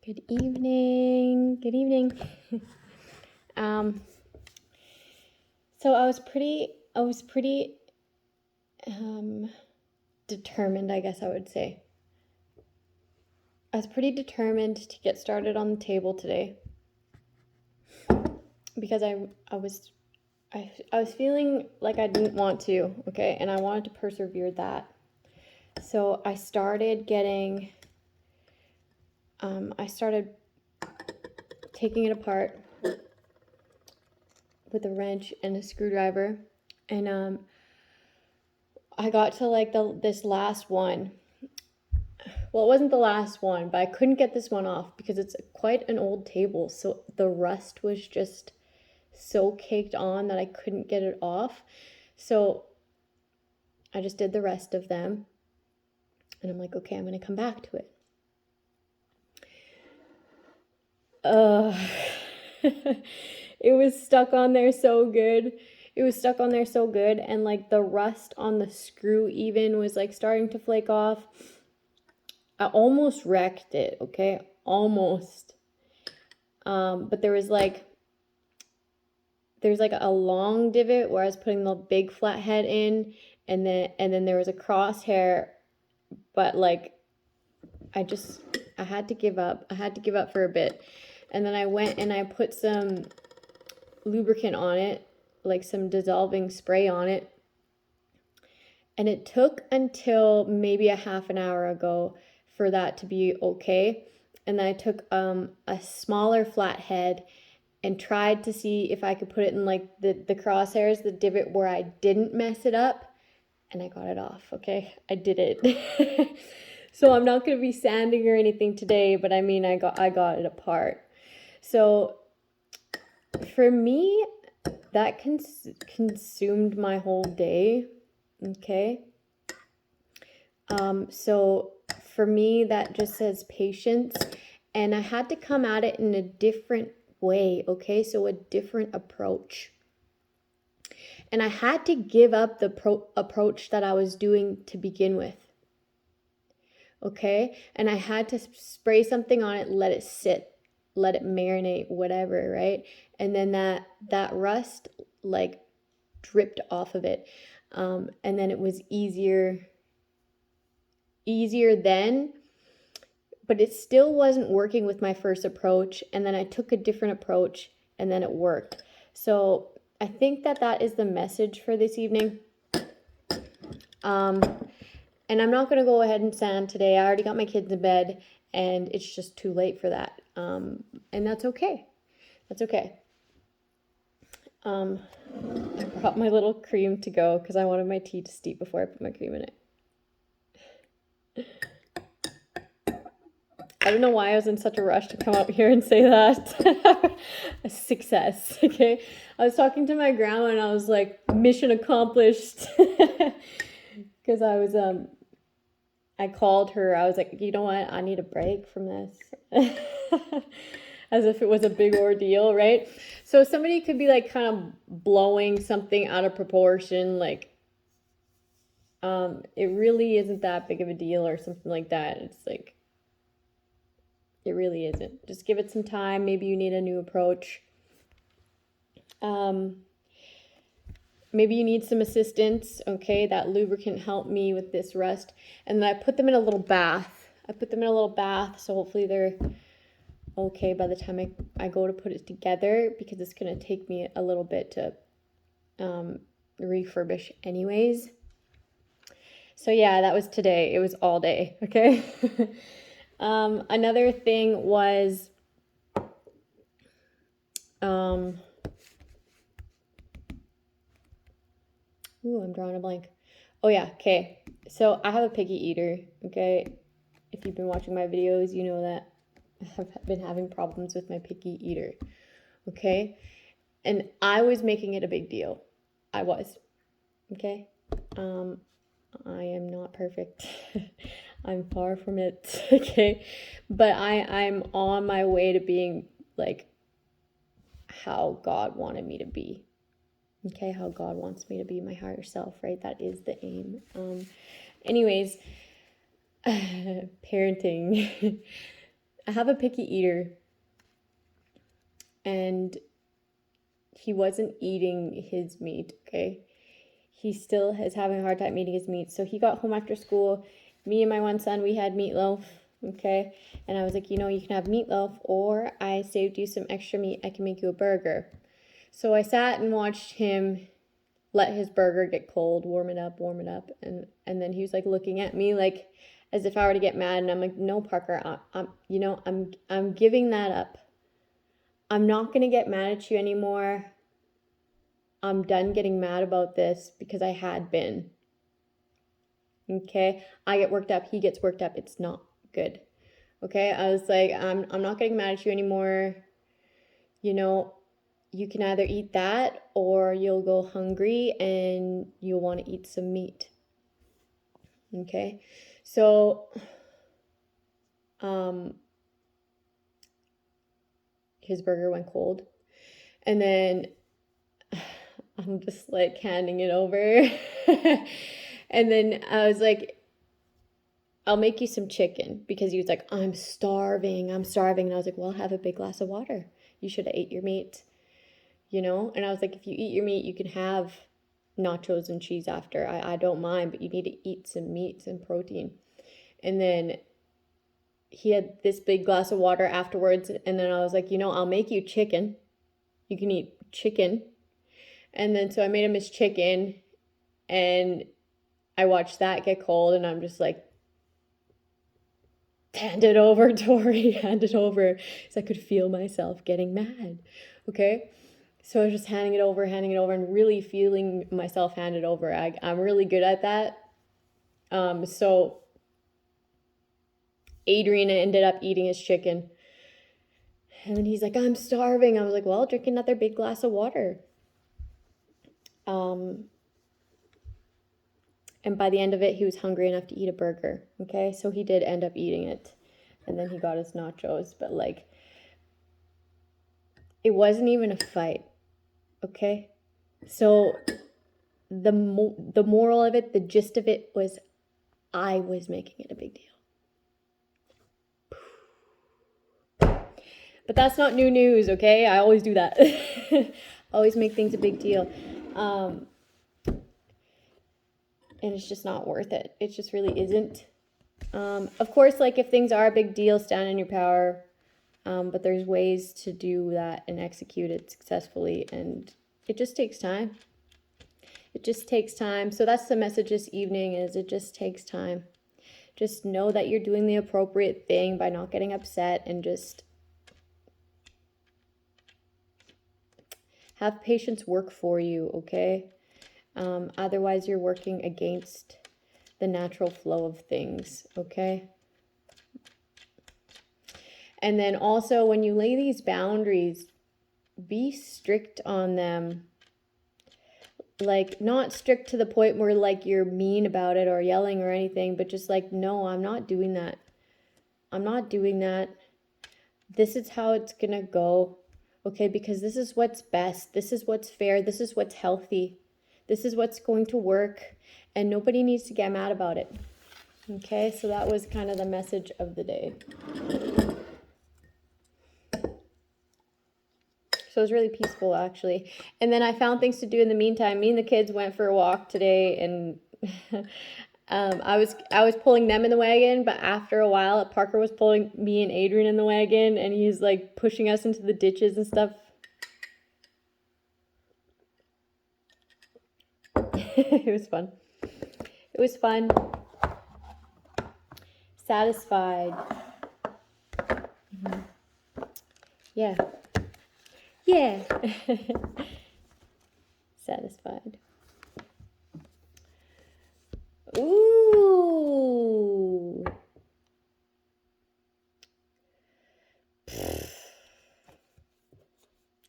Good evening. Good evening. So I was pretty determined, I guess I would say. I was pretty determined to get started on the table today because I was feeling like I didn't want to, okay, and I wanted to persevere that. So I started getting I started taking it apart with a wrench and a screwdriver, and I got to like this last one. Well, it wasn't the last one, but I couldn't get this one off because it's quite an old table, so the rust was just so caked on that I couldn't get it off. So I just did the rest of them, and I'm like, okay, I'm gonna come back to it. It was stuck on there so good. It was stuck on there so good, and like the rust on the screw even was like starting to flake off. I almost wrecked it, okay? Almost. But there's like a long divot where I was putting the big flathead in, and then there was a crosshair, but like I had to give up. I had to give up for a bit. And then I went and I put some lubricant on it, like some dissolving spray on it. And it took until maybe a half an hour ago for that to be okay. And then I took a smaller flathead and tried to see if I could put it in like the crosshairs, the divot where I didn't mess it up. And I got it off, okay? I did it. So I'm not going to be sanding or anything today, but I mean, I got it apart. So for me, that consumed my whole day, okay? So for me, that just says patience, and I had to come at it in a different way, okay? So a different approach. And I had to give up the approach that I was doing to begin with. Okay? And I had to spray something on it, let it sit, let it marinate, whatever, right? And then that rust like dripped off of it. And then it was easier then, but it still wasn't working with my first approach. And then I took a different approach and then it worked. So I think that is the message for this evening. And I'm not going to go ahead and sand today. I already got my kids in bed, and it's just too late for that. And that's okay. That's okay. I brought my little cream to go because I wanted my tea to steep before I put my cream in it. I don't know why I was in such a rush to come up here and say that. A success, okay? I was talking to my grandma and I was like, mission accomplished. Because I called her. I was like, you know what? I need a break from this. As if it was a big ordeal, right? So somebody could be like kind of blowing something out of proportion, like it really isn't that big of a deal or something like that. It's like, it really isn't. Just give it some time. Maybe you need a new approach. Maybe you need some assistance. Okay, that lubricant helped me with this rust. And then I put them in a little bath. So hopefully they're okay by the time I go to put it together, because it's going to take me a little bit to refurbish anyways. So yeah, that was today. It was all day, okay? Another thing was I'm drawing a blank. Oh yeah, okay. So I have a picky eater, okay? If you've been watching my videos, you know that I have been having problems with my picky eater, okay? And I was making it a big deal. I was, okay? I am not perfect. I'm far from it, okay? But I'm on my way to being like how God wanted me to be. Okay, how God wants me to be, my higher self, right? That is the aim. Anyways, parenting. I have a picky eater, and he wasn't eating his meat, okay? He still is having a hard time eating his meat. So he got home after school. Me and my one son, we had meatloaf, okay? And I was like, you know, you can have meatloaf, or I saved you some extra meat. I can make you a burger. So I sat and watched him let his burger get cold, warm it up. And then he was like looking at me like as if I were to get mad. And I'm like, no, Parker, I'm giving that up. I'm not going to get mad at you anymore. I'm done getting mad about this because I had been. Okay? I get worked up. He gets worked up. It's not good. Okay? I was like, I'm not getting mad at you anymore. You know, you can either eat that or you'll go hungry and you'll want to eat some meat. Okay? So, his burger went cold. And then I'm just like handing it over. And then I was like, I'll make you some chicken, because he was like, I'm starving. And I was like, well, have a big glass of water. You should have ate your meat, you know? And I was like, if you eat your meat, you can have nachos and cheese after. I don't mind, but you need to eat some meat, some protein. And then he had this big glass of water afterwards. And then I was like, you know, I'll make you chicken. You can eat chicken. And then so I made him his chicken, and I watched that get cold, and I'm just like, hand it over, Tori, hand it over. Because I could feel myself getting mad. Okay? So I was just handing it over, and really feeling myself hand it over. I'm really good at that. So Adrian ended up eating his chicken. And then he's like, I'm starving. I was like, well, drink another big glass of water. And by the end of it, he was hungry enough to eat a burger. Okay, so he did end up eating it. And then he got his nachos. But like, it wasn't even a fight. Okay, so the moral of it, the gist of it was, I was making it a big deal. But that's not new news, okay? I always do that. Always make things a big deal. And it's just not worth it. It just really isn't. Of course, like if things are a big deal, stand in your power. But there's ways to do that and execute it successfully. And it just takes time. It just takes time. So that's the message this evening, is it just takes time. Just know that you're doing the appropriate thing by not getting upset, and just have patience work for you, okay? Otherwise, you're working against the natural flow of things, okay? And then also, when you lay these boundaries, be strict on them. Like, not strict to the point where, like, you're mean about it or yelling or anything, but just like, no, I'm not doing that. I'm not doing that. This is how it's gonna go, okay? Because this is what's best. This is what's fair. This is what's healthy. This is what's going to work, and nobody needs to get mad about it. Okay, so that was kind of the message of the day. So it was really peaceful, actually. And then I found things to do in the meantime. Me and the kids went for a walk today, and I was pulling them in the wagon, but after a while, Parker was pulling me and Adrian in the wagon, and he's like pushing us into the ditches and stuff. It was fun. It was fun. Satisfied. Mm-hmm. Yeah. Yeah. Satisfied. Ooh.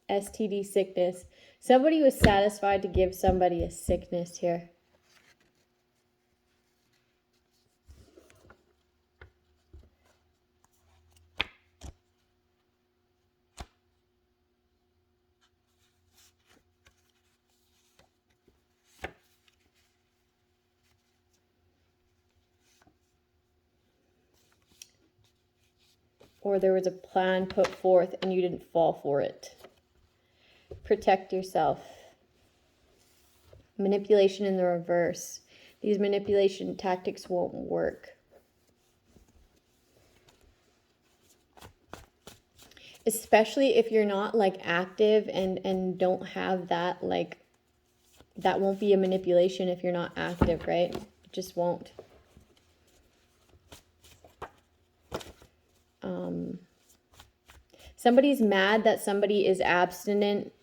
STD sickness. Somebody was satisfied to give somebody a sickness here. or there was a plan put forth and you didn't fall for it. Protect yourself. Manipulation in the reverse. These manipulation tactics won't work. Especially if you're not like active and don't have that, like, that won't be a manipulation if you're not active, right? It just won't. Somebody's mad that somebody is abstinent.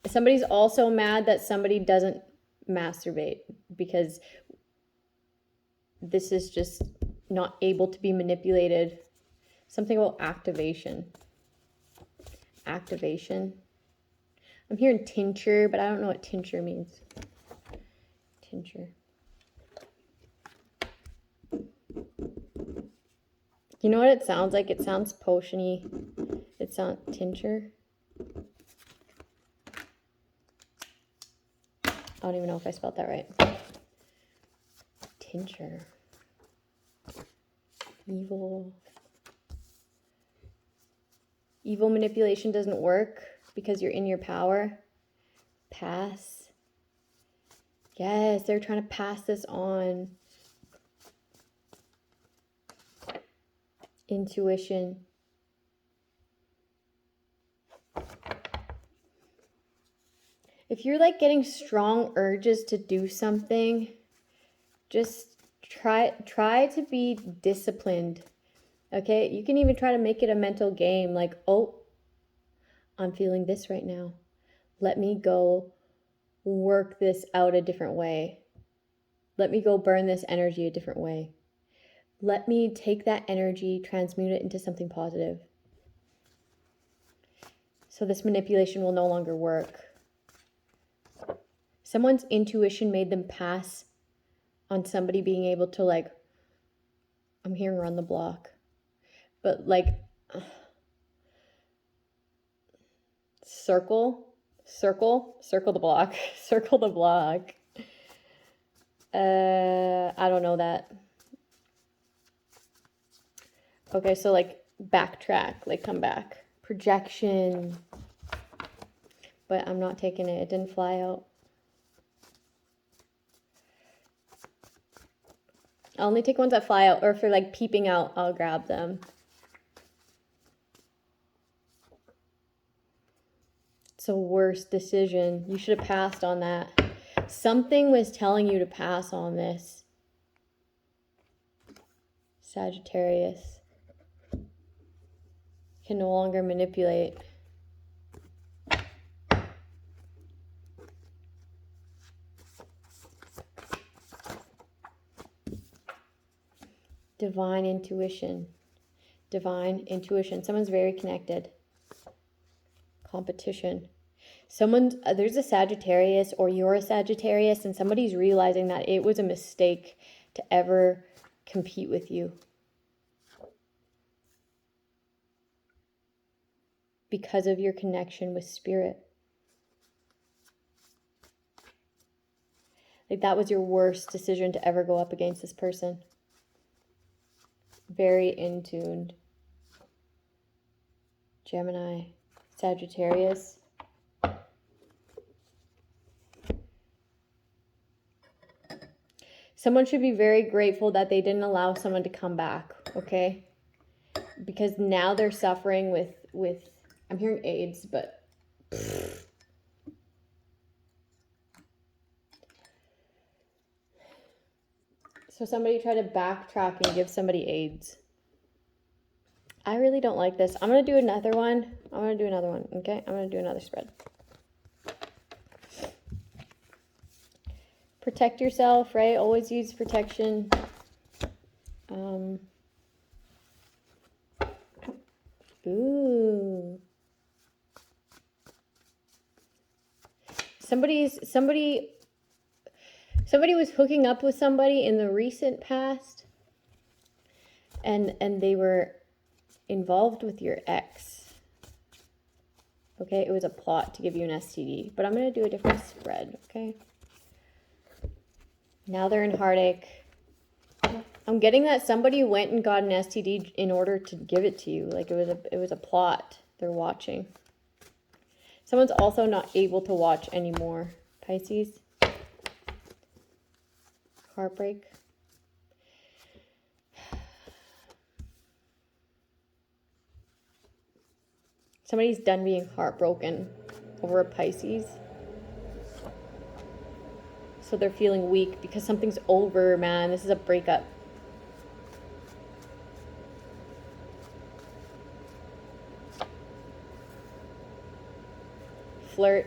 Somebody's also mad that somebody doesn't masturbate because this is just not able to be manipulated. Something about activation. Activation. I'm hearing tincture, but I don't know what tincture means. Tincture. You know what it sounds like? It sounds potion-y. It sounds tincture. I don't even know if I spelled that right. Tincture. Evil. Evil manipulation doesn't work because you're in your power. Pass. Yes, they're trying to pass this on. Intuition. If you're like getting strong urges to do something, just try to be disciplined. Okay? You can even try to make it a mental game, like, oh, I'm feeling this right now. Let me go work this out a different way. Let me go burn this energy a different way. Let me take that energy, transmute it into something positive. So this manipulation will no longer work. Someone's intuition made them pass on somebody being able to, like, I'm hearing run the block. But like, circle the block. Circle the block. I don't know that. Okay, so like backtrack, like come back. Projection. But I'm not taking it. It didn't fly out. I'll only take ones that fly out, or if they're like peeping out, I'll grab them. It's a worst decision. You should have passed on that. Something was telling you to pass on this. Sagittarius. Can no longer manipulate. Divine intuition. Divine intuition. Someone's very connected. Competition. There's a Sagittarius, or you're a Sagittarius, and somebody's realizing that it was a mistake to ever compete with you. Because of your connection with spirit. Like that was your worst decision to ever go up against this person. Very in tuned. Gemini, Sagittarius. Someone should be very grateful that they didn't allow someone to come back, okay? Because now they're suffering with I'm hearing AIDS, but so somebody tried to backtrack and give somebody AIDS. I really don't like this. I'm going to do another one. Okay? I'm going to do another spread. Protect yourself, right? Always use protection. Ooh. Somebody was hooking up with somebody in the recent past, and they were involved with your ex. Okay, it was a plot to give you an STD, but I'm going to do a different spread, okay? Now they're in heartache. I'm getting that somebody went and got an STD in order to give it to you. Like it was a plot. They're watching. Someone's also not able to watch anymore. Pisces. Heartbreak. Somebody's done being heartbroken over a Pisces. So they're feeling weak because something's over, man. This is a breakup. Flirt.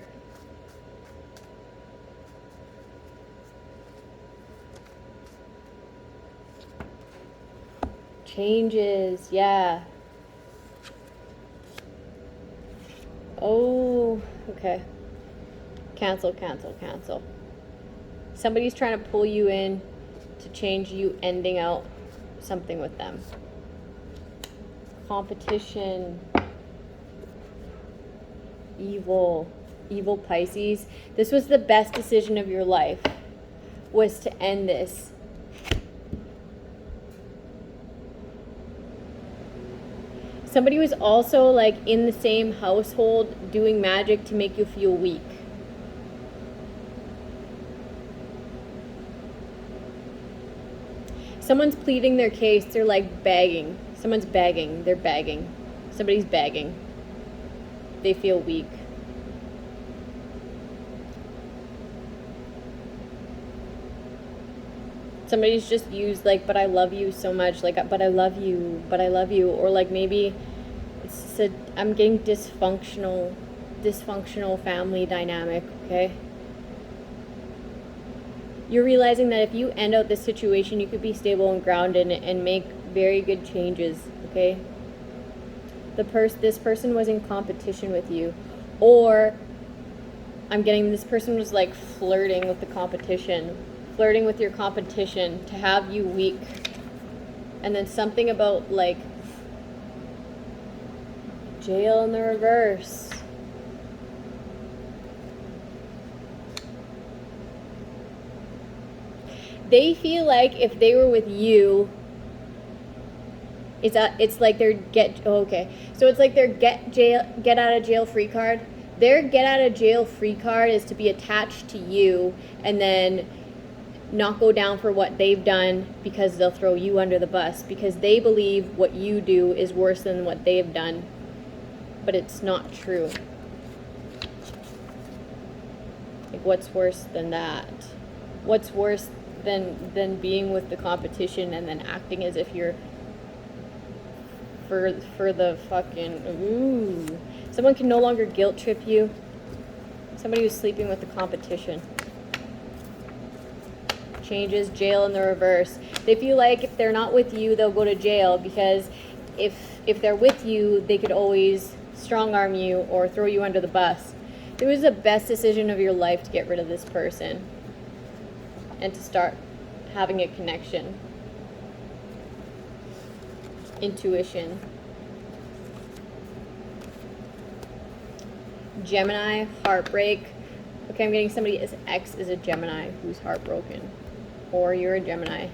Changes, yeah. Oh, okay. Cancel, cancel, cancel. Somebody's trying to pull you in to change you ending out something with them. Competition. Evil. Evil Pisces. This was the best decision of your life, was to end this. Somebody was also like in the same household doing magic to make you feel weak. Someone's pleading their case. They're like begging. Someone's begging. They're begging. Somebody's begging. They feel weak. Somebody's just used like, but I love you so much, like, but I love you, or like maybe it's I'm getting dysfunctional family dynamic, okay? You're realizing that if you end out this situation, you could be stable and grounded and make very good changes, okay? This person was in competition with you, or I'm getting this person was like flirting with the competition. Flirting with your competition to have you weak. And then something about like jail in the reverse. They feel like if they were with you, it's like their so it's like their get out of jail free card. Their get out of jail free card is to be attached to you and then not go down for what they've done, because they'll throw you under the bus because they believe what you do is worse than what they've done. But it's not true. Like, what's worse than that? What's worse than being with the competition and then acting as if you're for the fucking someone can no longer guilt trip you. Somebody who's sleeping with the competition. Changes, jail in the reverse. They feel like if they're not with you, they'll go to jail, because if they're with you, they could always strong arm you or throw you under the bus. It was the best decision of your life to get rid of this person and to start having a connection. Intuition. Gemini, heartbreak. Okay, I'm getting somebody's ex is a Gemini who's heartbroken. Or you're a Gemini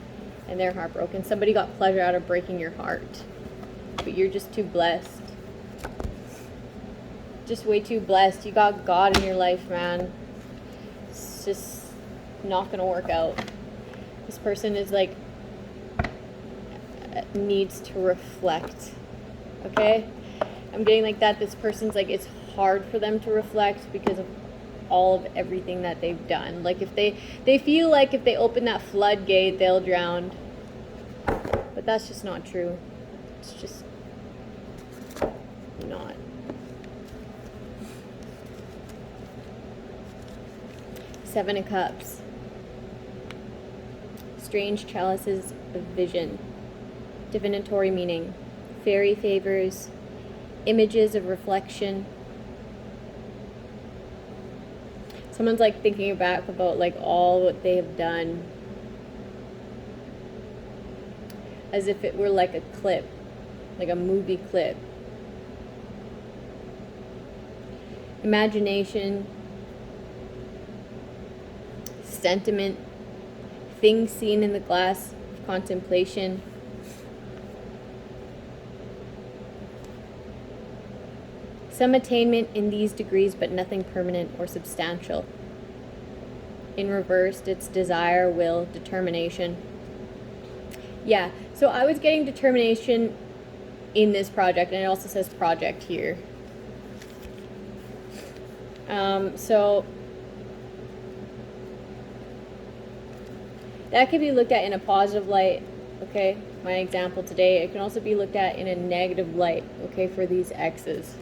and they're heartbroken. Somebody got pleasure out of breaking your heart. But you're just too blessed. Just way too blessed. You got God in your life, man. It's just not gonna work out. This person is like, needs to reflect. Okay? I'm getting like that. This person's like, it's hard for them to reflect because of all of everything that they've done. Like if they feel like if they open that floodgate, they'll drown. But that's just not true. It's just not. Seven of Cups. Strange chalices of vision. Divinatory meaning. Fairy favors. Images of reflection. Someone's like thinking back about like all what they have done as if it were like a clip, like a movie clip. Imagination, sentiment, things seen in the glass of contemplation. Some attainment in these degrees, but nothing permanent or substantial. In reversed, it's desire, will, determination. Yeah, so I was getting determination in this project, and it also says project here. So that can be looked at in a positive light, okay? My example today. It can also be looked at in a negative light, okay, for these X's.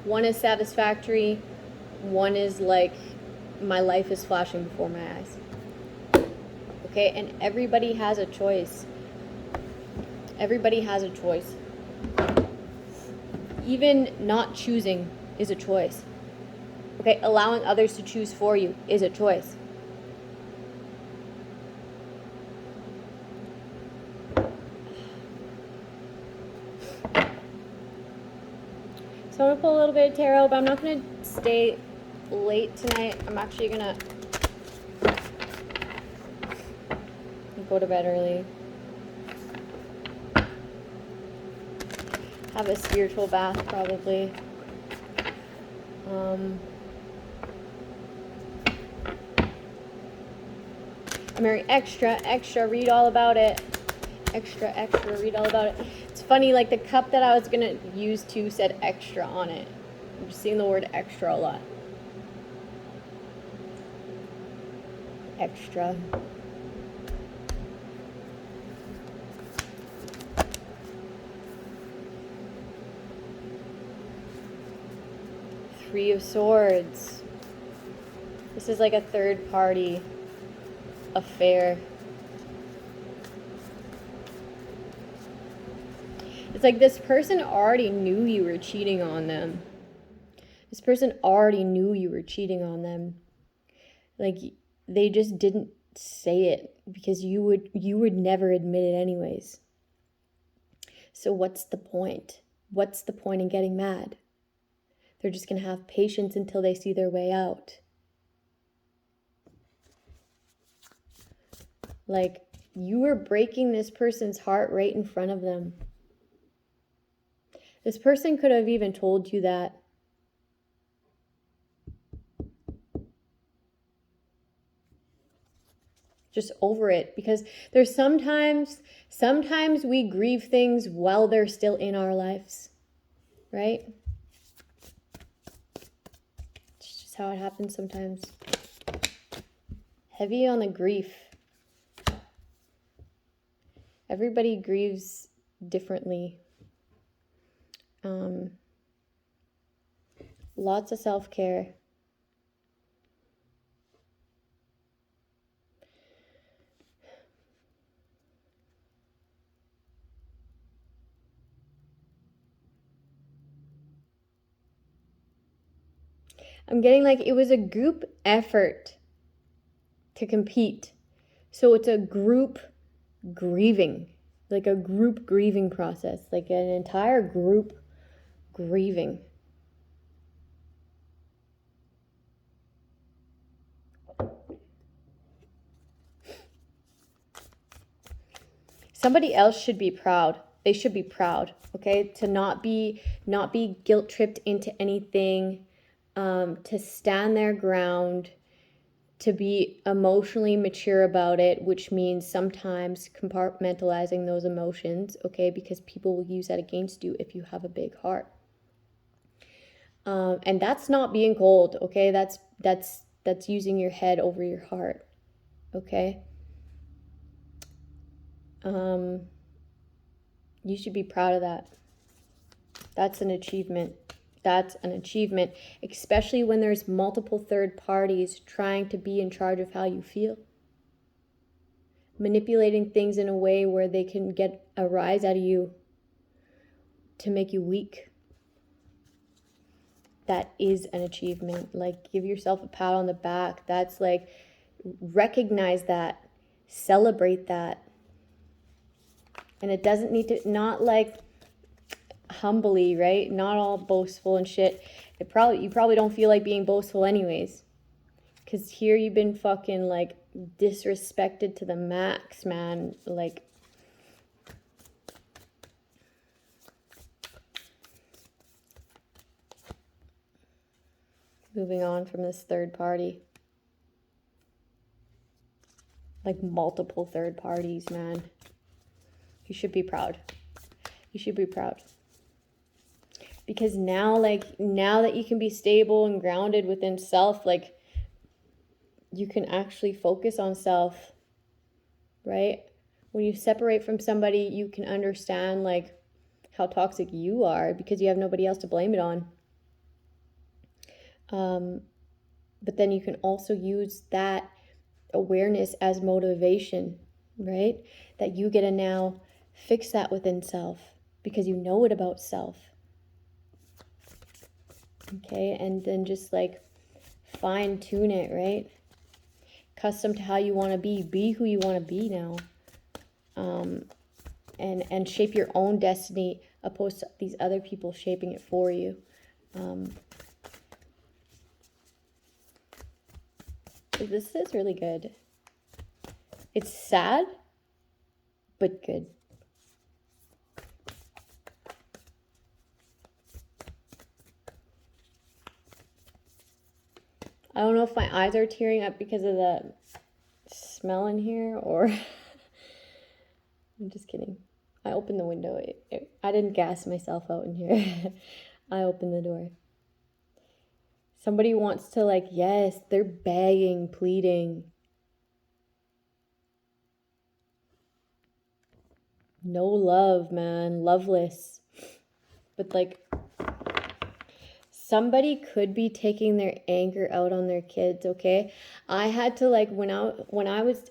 One is satisfactory, one is like, my life is flashing before my eyes. Okay, and everybody has a choice. Everybody has a choice. Even not choosing is a choice. Okay, allowing others to choose for you is a choice. So I'm going to pull a little bit of tarot, but I'm not going to stay late tonight. I'm actually going to go to bed early. Have a spiritual bath, probably. I'm very extra, read all about it. Extra, read all about it. It's funny, like the cup that I was going to use too said extra on it. I'm just seeing the word extra a lot. Extra. Three of Swords. This is like a third party affair. It's like this person already knew you were cheating on them. This person already knew you were cheating on them. Like, they just didn't say it because you would never admit it anyways. So what's the point? What's the point in getting mad? They're just going to have patience until they see their way out. Like, you were breaking this person's heart right in front of them. This person could have even told you that. Just over it, because there's sometimes we grieve things while they're still in our lives, right? It's just how it happens sometimes. Heavy on the grief. Everybody grieves differently. Lots of self-care. I'm getting like it was a group effort to compete. So it's a group grieving, like a group grieving process, like an entire group grieving. Somebody else should be proud. They should be proud, okay? To not be guilt tripped into anything, to stand their ground, to be emotionally mature about it, which means sometimes compartmentalizing those emotions, okay? Because people will use that against you if you have a big heart. And that's not being cold, okay? That's using your head over your heart, okay? You should be proud of that. That's an achievement. That's an achievement, especially when there's multiple third parties trying to be in charge of how you feel. Manipulating things in a way where they can get a rise out of you to make you weak. That is an achievement. Like, give yourself a pat on the back. That's like, recognize that, celebrate that. And it doesn't need to, not like, humbly, right? Not all boastful and shit. You probably don't feel like being boastful anyways. Because here you've been fucking, like, disrespected to the max, man. Like, moving on from this third party. Like, multiple third parties, man. You should be proud. You should be proud. Because now, like, now that you can be stable and grounded within self, like, you can actually focus on self, right? When you separate from somebody, you can understand, like, how toxic you are because you have nobody else to blame it on. But then you can also use that awareness as motivation, right? That you get to now fix that within self because you know it about self. Okay, and then just like fine tune it, right? Custom to how you want to be who you want to be now. And shape your own destiny opposed to these other people shaping it for you. This is really good. It's sad, but good. I don't know if my eyes are tearing up because of the smell in here or... I'm just kidding. I opened the window. I didn't gas myself out in here. I opened the door. Somebody wants to, like, yes, they're begging, pleading. No love, man. Loveless. But, like, somebody could be taking their anger out on their kids, okay? I had to, like, when I was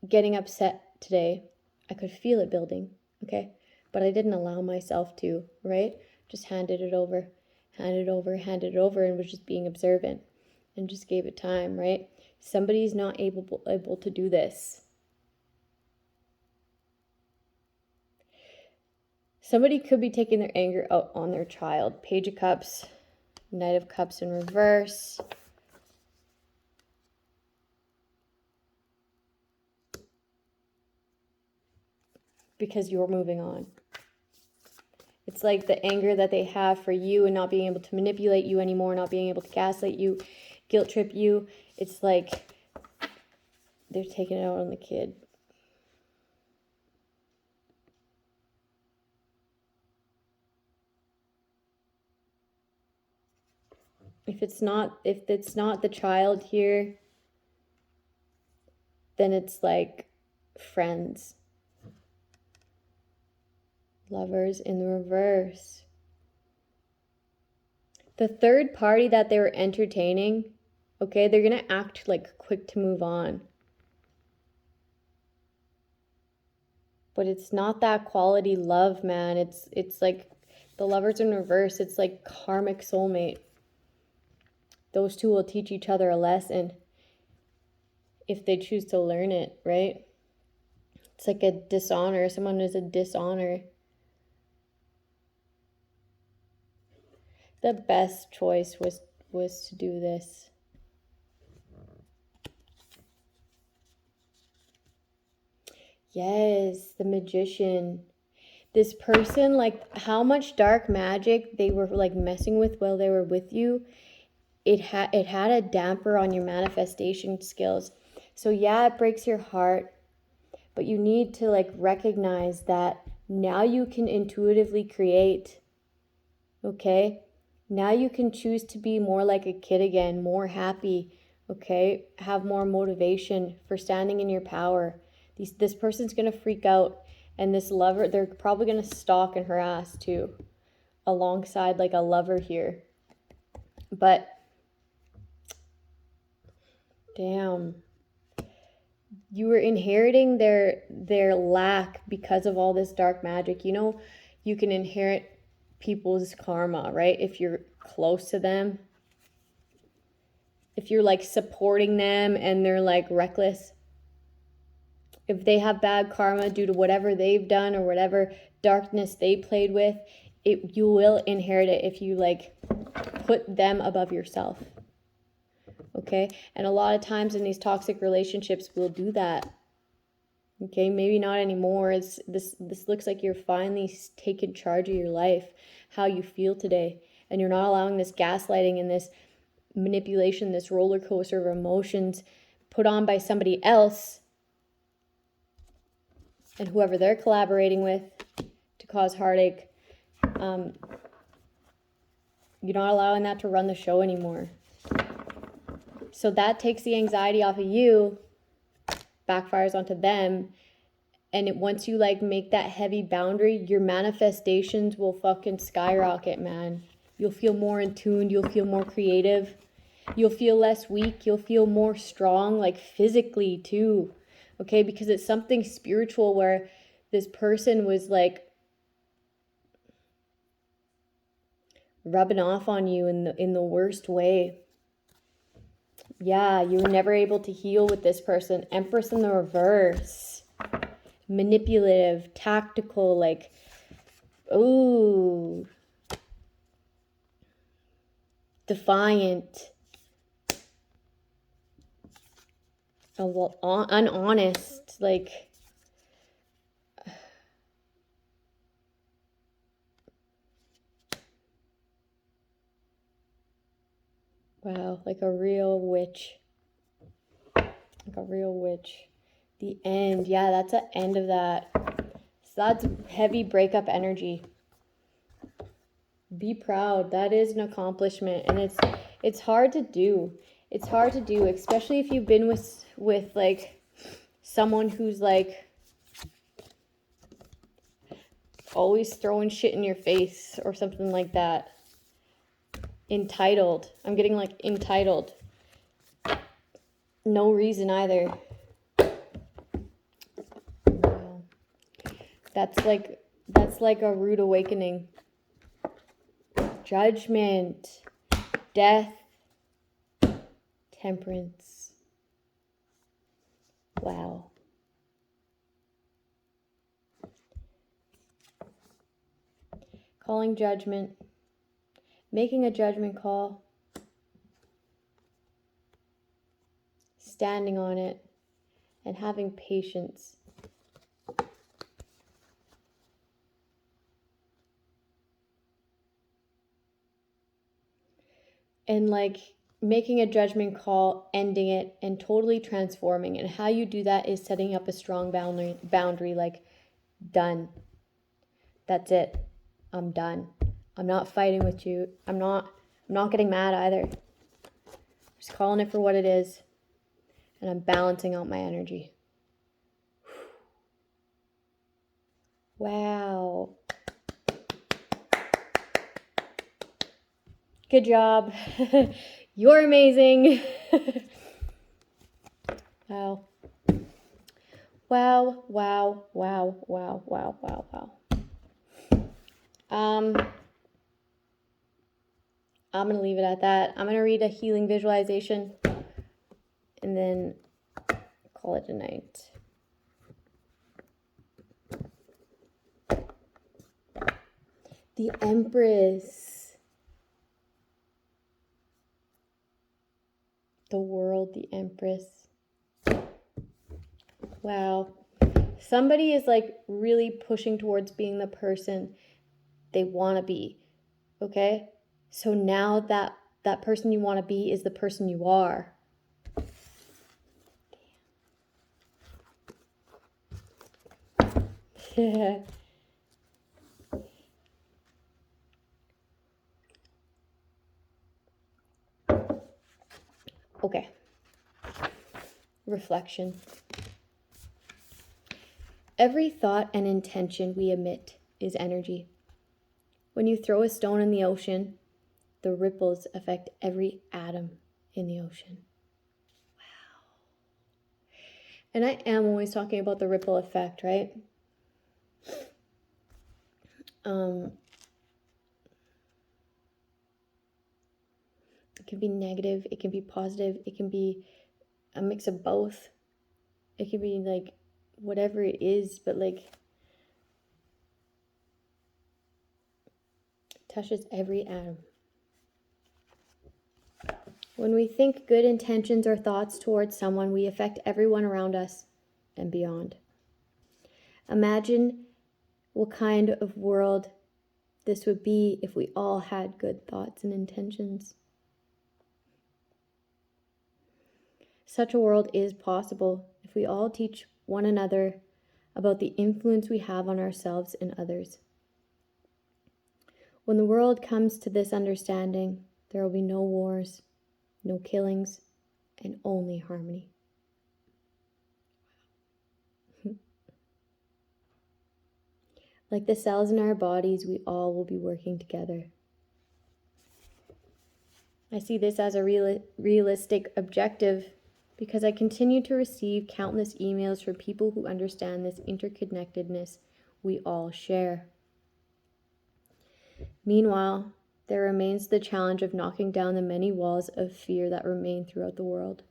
getting upset today, I could feel it building, okay? But I didn't allow myself to, right? Just handed it over, and was just being observant and just gave it time, right? Somebody's not able to do this. Somebody could be taking their anger out on their child. Page of Cups, Knight of Cups in reverse. Because you're moving on. It's like the anger that they have for you and not being able to manipulate you anymore, not being able to gaslight you, guilt trip you. It's like they're taking it out on the kid. If it's not the child here, then it's like friends. Lovers in the reverse. The third party that they were entertaining, okay, they're going to act like quick to move on. But it's not that quality love, man. It's like the lovers in reverse. It's like karmic soulmate. Those two will teach each other a lesson if they choose to learn it, right? It's like a dishonor. Someone is a dishonor. The best choice was to do this. Yes, the Magician. This person, like, how much dark magic they were like messing with while they were with you, it had a damper on your manifestation skills. So yeah, it breaks your heart, but you need to like recognize that now you can intuitively create. Okay? Now you can choose to be more like a kid again, more happy, okay? Have more motivation for standing in your power. This person's going to freak out, and this lover, they're probably going to stalk and harass too, alongside like a lover here. But, damn. You were inheriting their lack because of all this dark magic. You know, you can inherit people's karma, right? If you're close to them, if you're like supporting them and they're like reckless, if they have bad karma due to whatever they've done or whatever darkness they played with, you will inherit it if you like put them above yourself. Okay? And a lot of times in these toxic relationships, we'll do that. Okay, maybe not anymore. This looks like you're finally taking charge of your life, how you feel today, and you're not allowing this gaslighting and this manipulation, this roller coaster of emotions put on by somebody else and whoever they're collaborating with to cause heartache. You're not allowing that to run the show anymore. So that takes the anxiety off of you, backfires onto them. And once you like make that heavy boundary, your manifestations will fucking skyrocket, man. You'll feel more in tune. You'll feel more creative. You'll feel less weak. You'll feel more strong, like physically too. Okay, because it's something spiritual where this person was like rubbing off on you in the worst way. Yeah, you were never able to heal with this person. Empress in the reverse. Manipulative, tactical, like, ooh, defiant, unhonest, like, wow, like a real witch. Like a real witch. The end. Yeah, that's the end of that. So that's heavy breakup energy. Be proud. That is an accomplishment. And it's hard to do. It's hard to do, especially if you've been with like someone who's like always throwing shit in your face or something like that. Entitled. I'm getting like entitled. No reason either. Wow. That's like a rude awakening. Judgment. Death. Temperance. Wow. Calling judgment. Making a judgment call. Standing on it. And having patience. And like making a judgment call, ending it, and totally transforming. And how you do that is setting up a strong boundary like, done. That's it. I'm done. I'm not fighting with you. I'm not getting mad either. Just calling it for what it is. And I'm balancing out my energy. Wow. Good job. You're amazing. Wow. Wow, wow, wow, wow, wow, wow, wow. I'm going to leave it at that. I'm going to read a healing visualization and then call it a night. The Empress. The world, the Empress. Wow. Somebody is like really pushing towards being the person they want to be. Okay? So now that person you want to be is the person you are. Yeah. Okay. Reflection. Every thought and intention we emit is energy. When you throw a stone in the ocean, the ripples affect every atom in the ocean. Wow. And I am always talking about the ripple effect, right? It can be negative, it can be positive, it can be a mix of both. It can be like whatever it is, but like Touches every atom. When we think good intentions or thoughts towards someone, we affect everyone around us and beyond. Imagine what kind of world this would be if we all had good thoughts and intentions. Such a world is possible if we all teach one another about the influence we have on ourselves and others. When the world comes to this understanding, there will be no wars, no killings, and only harmony. Like the cells in our bodies, we all will be working together. I see this as a realistic objective because I continue to receive countless emails from people who understand this interconnectedness we all share. Meanwhile, there remains the challenge of knocking down the many walls of fear that remain throughout the world.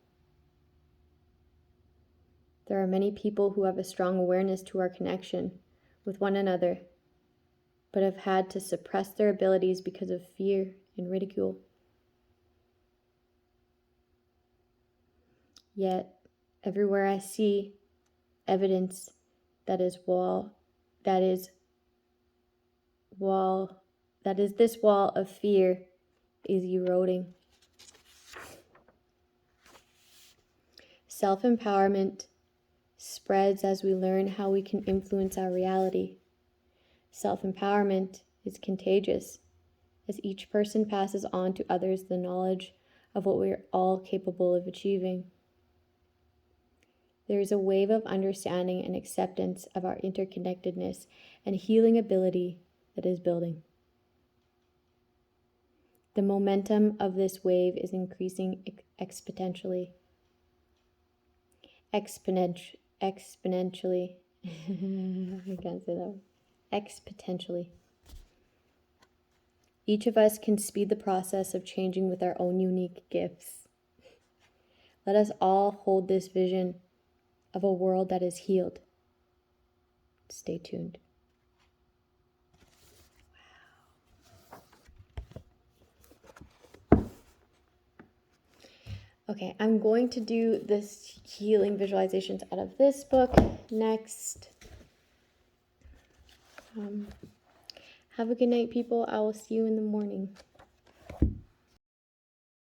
There are many people who have a strong awareness to our connection with one another, but have had to suppress their abilities because of fear and ridicule. Yet, everywhere I see evidence that this wall of fear is eroding. Self-empowerment spreads as we learn how we can influence our reality. Self-empowerment is contagious as each person passes on to others the knowledge of what we are all capable of achieving. There is a wave of understanding and acceptance of our interconnectedness and healing ability that is building. The momentum of this wave is increasing exponentially. Exponentially. I can't say that. Exponentially. Each of us can speed the process of changing with our own unique gifts. Let us all hold this vision of a world that is healed. Stay tuned. Okay, I'm going to do this healing visualizations out of this book next. Have a good night, people. I will see you in the morning.